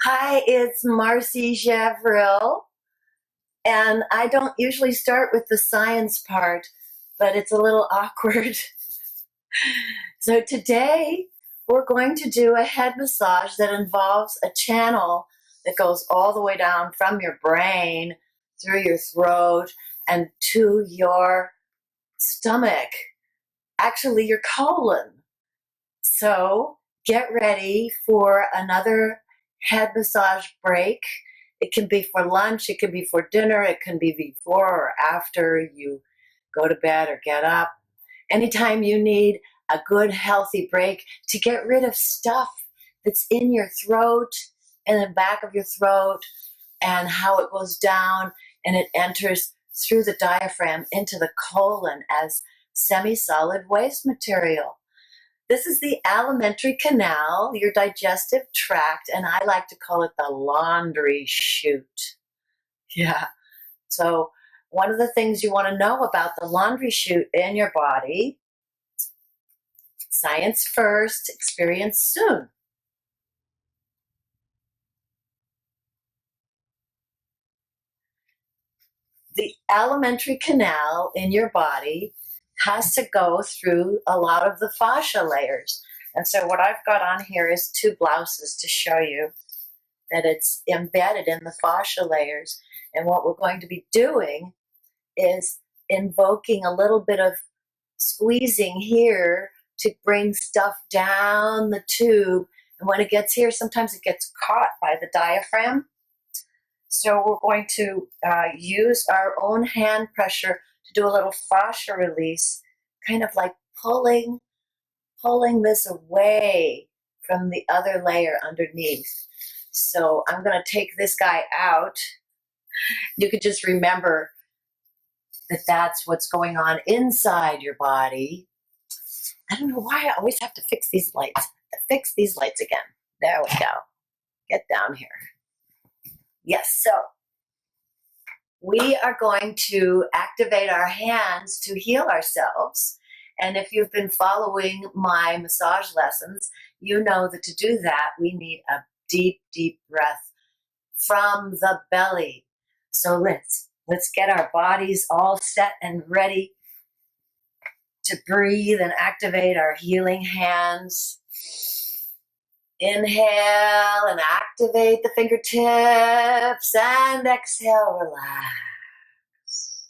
Hi, it's Marci Javril, and I don't usually start with the science part, but it's a little awkward. So today we're going to do a head massage that involves a channel that goes all the way down from your brain, through your throat, and to your stomach, actually your colon. So get ready for another head massage break. It can be for lunch, it can be for dinner, it can be before or after you go to bed or get up. Anytime you need a good, healthy break to get rid of stuff that's in your throat and the back of your throat and how it goes down and it enters through the diaphragm into the colon as semi-solid waste material. This is the alimentary canal, your digestive tract, and I like to call it the laundry chute. Yeah. So, one of the things you want to know about the laundry chute in your body, science first, experience soon. The alimentary canal in your body has to go through a lot of the fascia layers. And so, what I've got on here is two blouses to show you that it's embedded in the fascia layers. And what we're going to be doing is invoking a little bit of squeezing here to bring stuff down the tube. And when it gets here, sometimes it gets caught by the diaphragm. So we're going to use our own hand pressure to do a little fascia release, kind of like pulling this away from the other layer underneath. So I'm going to take this guy out. You could just remember that that's what's going on inside your body. I don't know why I always have to fix these lights. Fix these lights again. There we go. Get down here. Yes, so we are going to activate our hands to heal ourselves. And if you've been following my massage lessons, you know that to do that, we need a deep, deep breath from the belly. So let's get our bodies all set and ready to breathe and activate our healing hands. Inhale and activate the fingertips, and exhale, relax.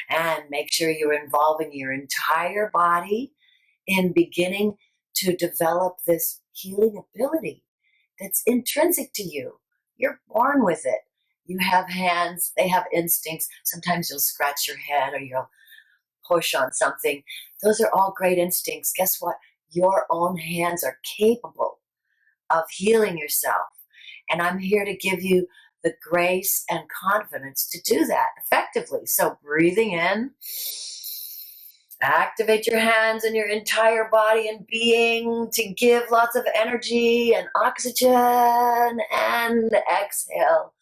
And make sure you're involving your entire body in beginning to develop this healing ability that's intrinsic to you. You're born with it. You have hands, they have instincts. Sometimes you'll scratch your head or you'll push on something. Those are all great instincts. Guess what? Your own hands are capable of healing yourself. And I'm here to give you the grace and confidence to do that effectively. So breathing in, activate your hands and your entire body and being to give lots of energy and oxygen, and exhale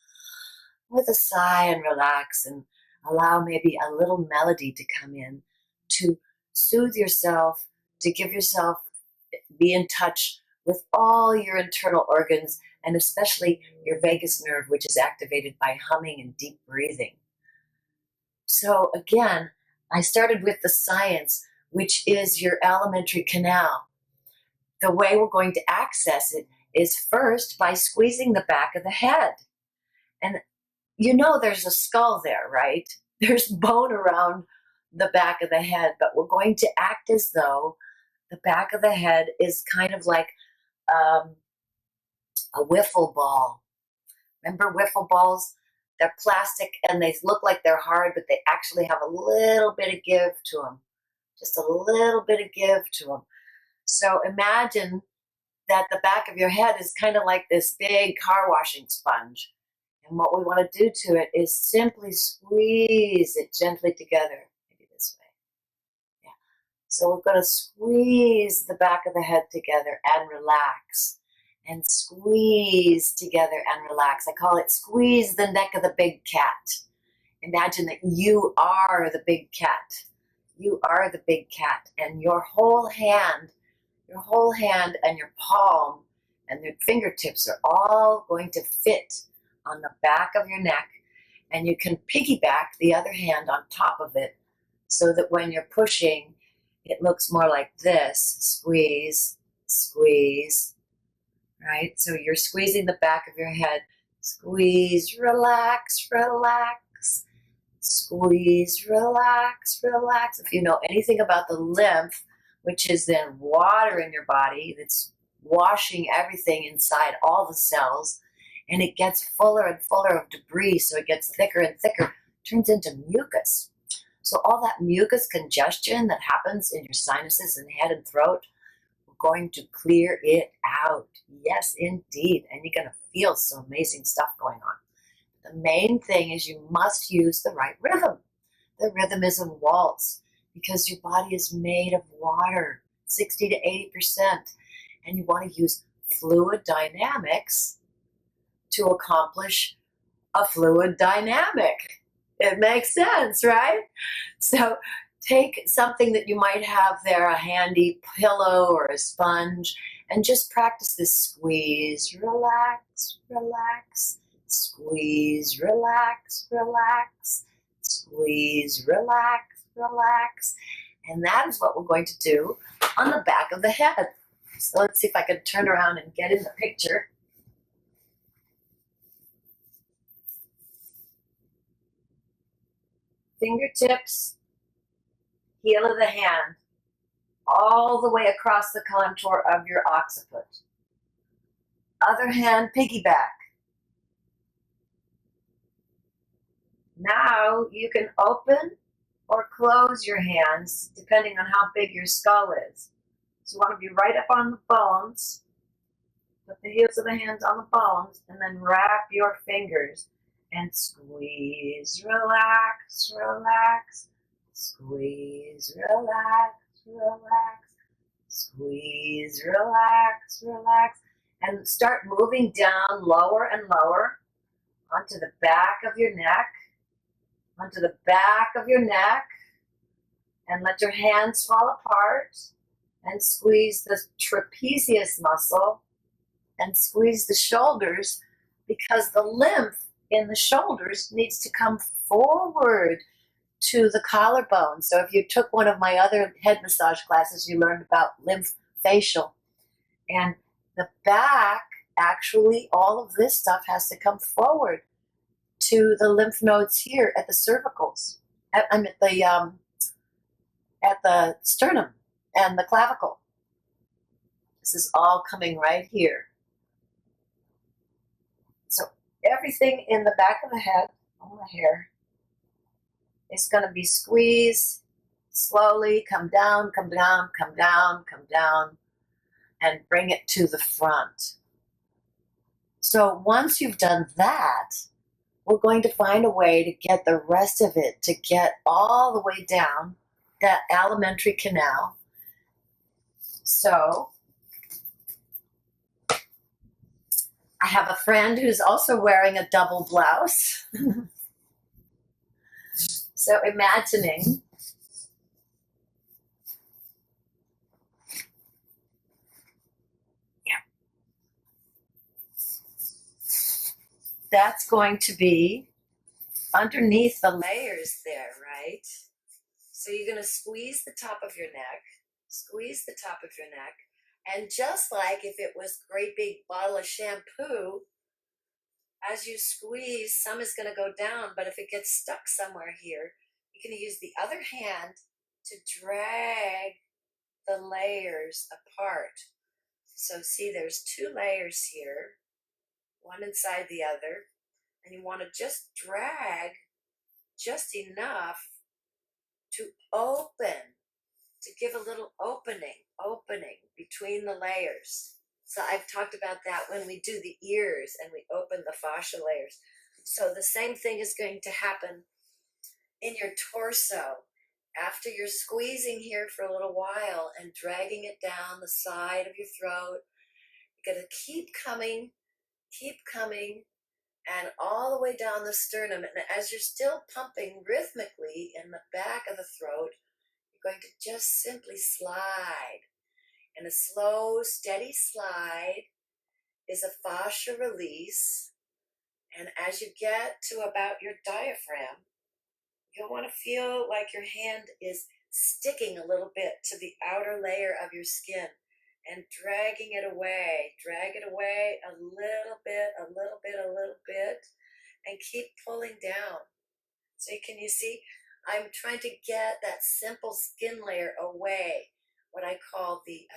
with a sigh and relax and allow maybe a little melody to come in to soothe yourself, to give yourself, be in touch with all your internal organs and especially your vagus nerve, which is activated by humming and deep breathing. So again, I started with the science, which is your alimentary canal. The way we're going to access it is first by squeezing the back of the head. And you know there's a skull there, right? There's bone around the back of the head, but we're going to act as though the back of the head is kind of like a wiffle ball. Remember wiffle balls? They're plastic and they look like they're hard, but they actually have a little bit of give to them. Just a little bit of give to them. So imagine that the back of your head is kind of like this big car washing sponge. And what we want to do to it is simply squeeze it gently together. Maybe this way. Yeah. So we're going to squeeze the back of the head together and relax. And squeeze together and relax. I call it squeeze the neck of the big cat. Imagine that you are the big cat. You are the big cat, and your whole hand and your palm and your fingertips are all going to fit on the back of your neck, and you can piggyback the other hand on top of it so that when you're pushing, it looks more like this. Squeeze, squeeze, right? So you're squeezing the back of your head. Squeeze, relax, relax. Squeeze, relax, relax. If you know anything about the lymph, which is then water in your body that's washing everything inside all the cells, and it gets fuller and fuller of debris, so it gets thicker and thicker, turns into mucus. So all that mucus congestion that happens in your sinuses and head and throat, we're going to clear it out. Yes, indeed. And you're going to feel some amazing stuff going on. The main thing is you must use the right rhythm. The rhythm is a waltz because your body is made of water, 60 to 80%. And you want to use fluid dynamics to accomplish a fluid dynamic. It makes sense, right? So take something that you might have there, a handy pillow or a sponge, and just practice this squeeze, relax, relax, squeeze, relax, relax, squeeze, relax, relax. And that is what we're going to do on the back of the head. So let's see if I can turn around and get in the picture. Fingertips, heel of the hand, all the way across the contour of your occiput. Other hand, piggyback. Now you can open or close your hands depending on how big your skull is. So you want to be right up on the bones. Put the heels of the hands on the bones and then wrap your fingers and squeeze, relax, relax, squeeze, relax, relax, squeeze, relax, relax, and start moving down lower and lower onto the back of your neck, onto the back of your neck, and let your hands fall apart and squeeze the trapezius muscle and squeeze the shoulders because the lymph in the shoulders needs to come forward to the collarbone. So if you took one of my other head massage classes, you learned about lymph facial. And the back, actually, all of this stuff has to come forward to the lymph nodes here at the cervicals. I'm at the sternum and the clavicle. This is all coming right here. So everything in the back of the head, all the hair, is going to be squeezed slowly, come down, come down, come down, come down, and bring it to the front. So once you've done that, we're going to find a way to get the rest of it, to get all the way down that alimentary canal. So I have a friend who's also wearing a double blouse. So imagining that's going to be underneath the layers there, right? So you're going to squeeze the top of your neck, squeeze the top of your neck, and just like if it was a great big bottle of shampoo, as you squeeze, some is going to go down, but if it gets stuck somewhere here, you're going to use the other hand to drag the layers apart. So see, there's two layers here, one inside the other, and you want to just drag just enough to open, to give a little opening between the layers. So I've talked about that when we do the ears and we open the fascia layers. So the same thing is going to happen in your torso. After you're squeezing here for a little while and dragging it down the side of your throat, you're going to keep coming, and all the way down the sternum. And as you're still pumping rhythmically in the back of the throat, you're going to just simply slide. And a slow, steady slide is a fascia release. And as you get to about your diaphragm, you'll want to feel like your hand is sticking a little bit to the outer layer of your skin and dragging it away. Drag it away a little bit, a little bit, a little bit, and keep pulling down. So you see, I'm trying to get that simple skin layer away, what I call the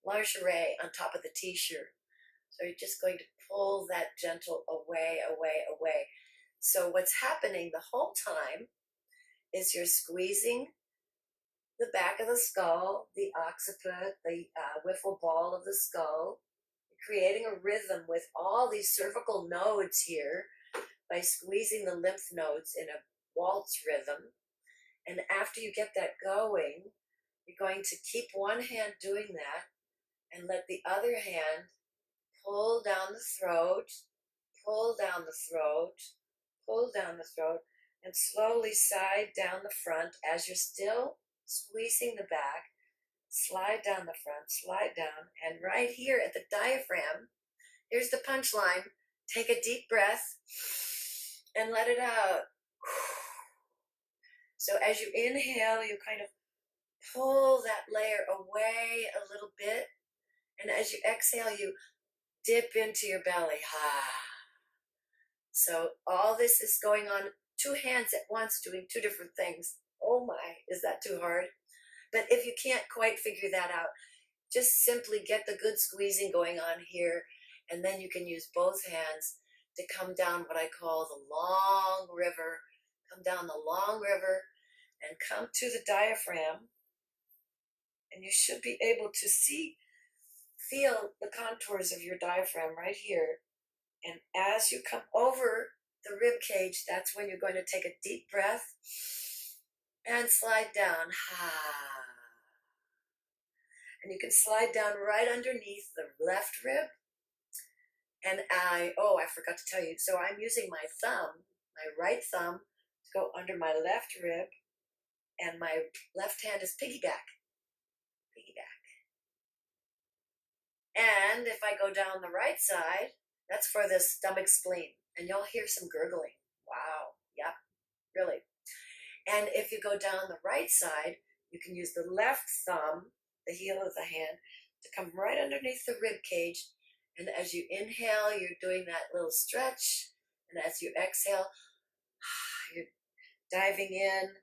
lingerie on top of the t-shirt. So you're just going to pull that gentle away, away, away. So what's happening the whole time is you're squeezing the back of the skull, the occiput, the wiffle ball of the skull, creating a rhythm with all these cervical nodes here by squeezing the lymph nodes in a waltz rhythm. And after you get that going, you're going to keep one hand doing that and let the other hand pull down the throat, pull down the throat, pull down the throat, and slowly side down the front as you're still squeezing the back. Slide down the front, slide down, and right here at the diaphragm, here's the punchline. Take a deep breath and let it out. So as you inhale, you kind of pull that layer away a little bit, and as you exhale, you dip into your belly. So all this is going on, two hands at once doing two different things. Oh my, is that too hard? But if you can't quite figure that out, just simply get the good squeezing going on here, and then you can use both hands to come down what I call the long river. Come down the long river and come to the diaphragm, and you should be able to feel the contours of your diaphragm right here. And as you come over the rib cage, that's when you're going to take a deep breath and slide down. And you can slide down right underneath the left rib. And I forgot to tell you. So I'm using my thumb, my right thumb, to go under my left rib, and my left hand is piggyback. And if I go down the right side, that's for the stomach spleen, and you'll hear some gurgling. Wow, yeah, really. And if you go down the right side, you can use the left thumb, the heel of the hand, to come right underneath the rib cage. And as you inhale, you're doing that little stretch. And as you exhale, you're diving in,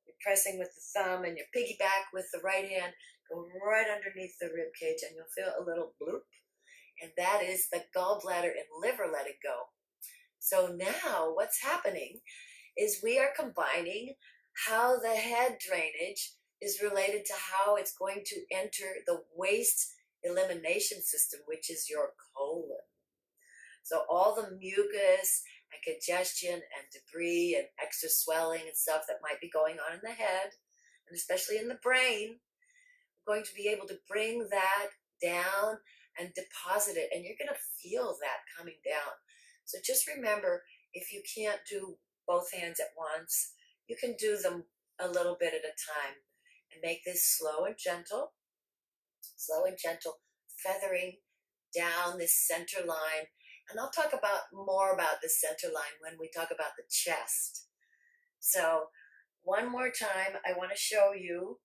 you're pressing with the thumb, and you piggyback with the right hand, go right underneath the rib cage, and you'll feel a little bloop. And that is the gallbladder and liver letting go. So now what's happening is we are combining how the head drainage is related to how it's going to enter the waste elimination system, which is your colon. So all the mucus and congestion and debris and extra swelling and stuff that might be going on in the head, and especially in the brain, we're going to be able to bring that down and deposit it, and you're going to feel that coming down. So just remember, if you can't do both hands at once, you can do them a little bit at a time and make this slow and gentle, feathering down this center line. And I'll talk more about the center line when we talk about the chest. So one more time, I want to show you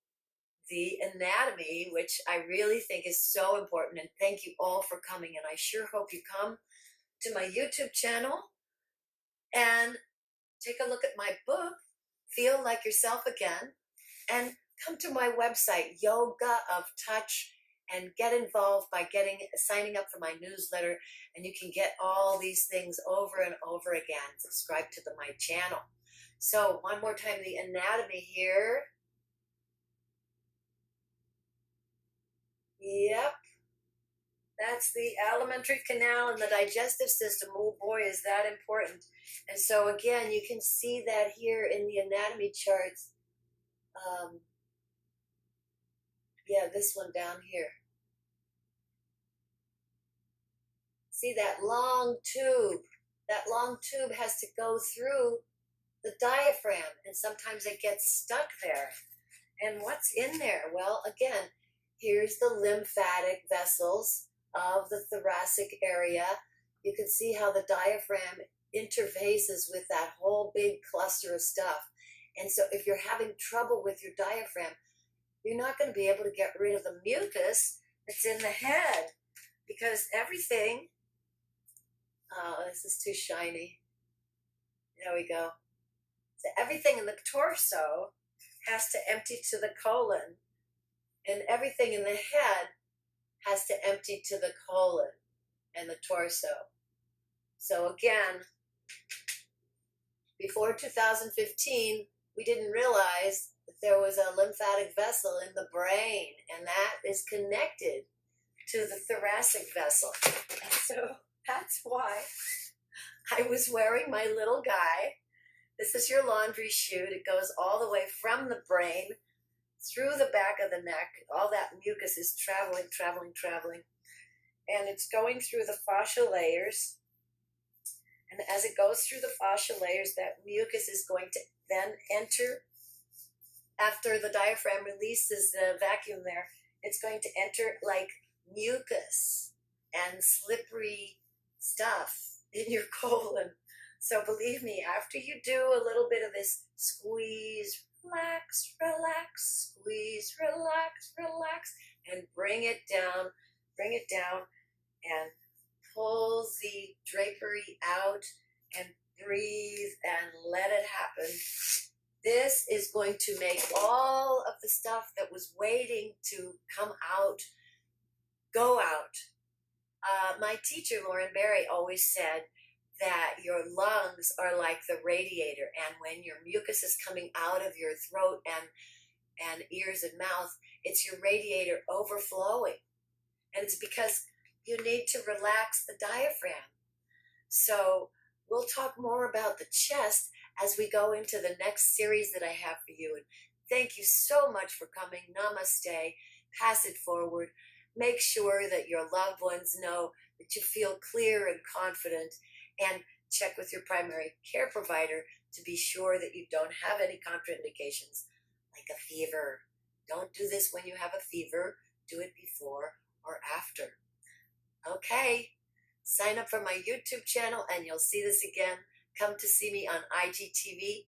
the anatomy, which I really think is so important. And thank you all for coming. And I sure hope you come to my YouTube channel and take a look at my book, Feel Like Yourself Again, and come to my website, Yoga of Touch, and get involved by signing up for my newsletter, and you can get all these things over and over again. Subscribe to my channel. So one more time, the anatomy here. Yep, that's the alimentary canal and the digestive system. Oh boy, is that important. And so again, you can see that here in the anatomy charts. Yeah, this one down here. See that long tube? That long tube has to go through the diaphragm, and sometimes it gets stuck there. And what's in there? Well, again, here's the lymphatic vessels of the thoracic area. You can see how the diaphragm interfaces with that whole big cluster of stuff. And so if you're having trouble with your diaphragm, you're not going to be able to get rid of the mucus that's in the head, because everything, oh, this is too shiny. There we go. So everything in the torso has to empty to the colon, and everything in the head has to empty to the colon and the torso. So again, before 2015, we didn't realize that there was a lymphatic vessel in the brain, and that is connected to the thoracic vessel. And so that's why I was wearing my little guy. This is your laundry chute. It goes all the way from the brain through the back of the neck. All that mucus is traveling. And it's going through the fascia layers. And as it goes through the fascia layers, that mucus is going to then enter, after the diaphragm releases the vacuum there, it's going to enter like mucus and slippery stuff in your colon. So believe me, after you do a little bit of this squeeze, relax, squeeze, relax, and bring it down, and pull the drapery out and breathe and let it happen. This is going to make all of the stuff that was waiting to come out, go out. My teacher, Lauren Berry, always said that your lungs are like the radiator, and when your mucus is coming out of your throat and ears and mouth, it's your radiator overflowing. And it's because you need to relax the diaphragm. So we'll talk more about the chest as we go into the next series that I have for you. And thank you so much for coming. Namaste. Pass it forward. Make sure that your loved ones know that you feel clear and confident, and check with your primary care provider to be sure that you don't have any contraindications like a fever. Don't do this when you have a fever. Do it before or after. Okay, sign up for my YouTube channel and you'll see this again. Come to see me on IGTV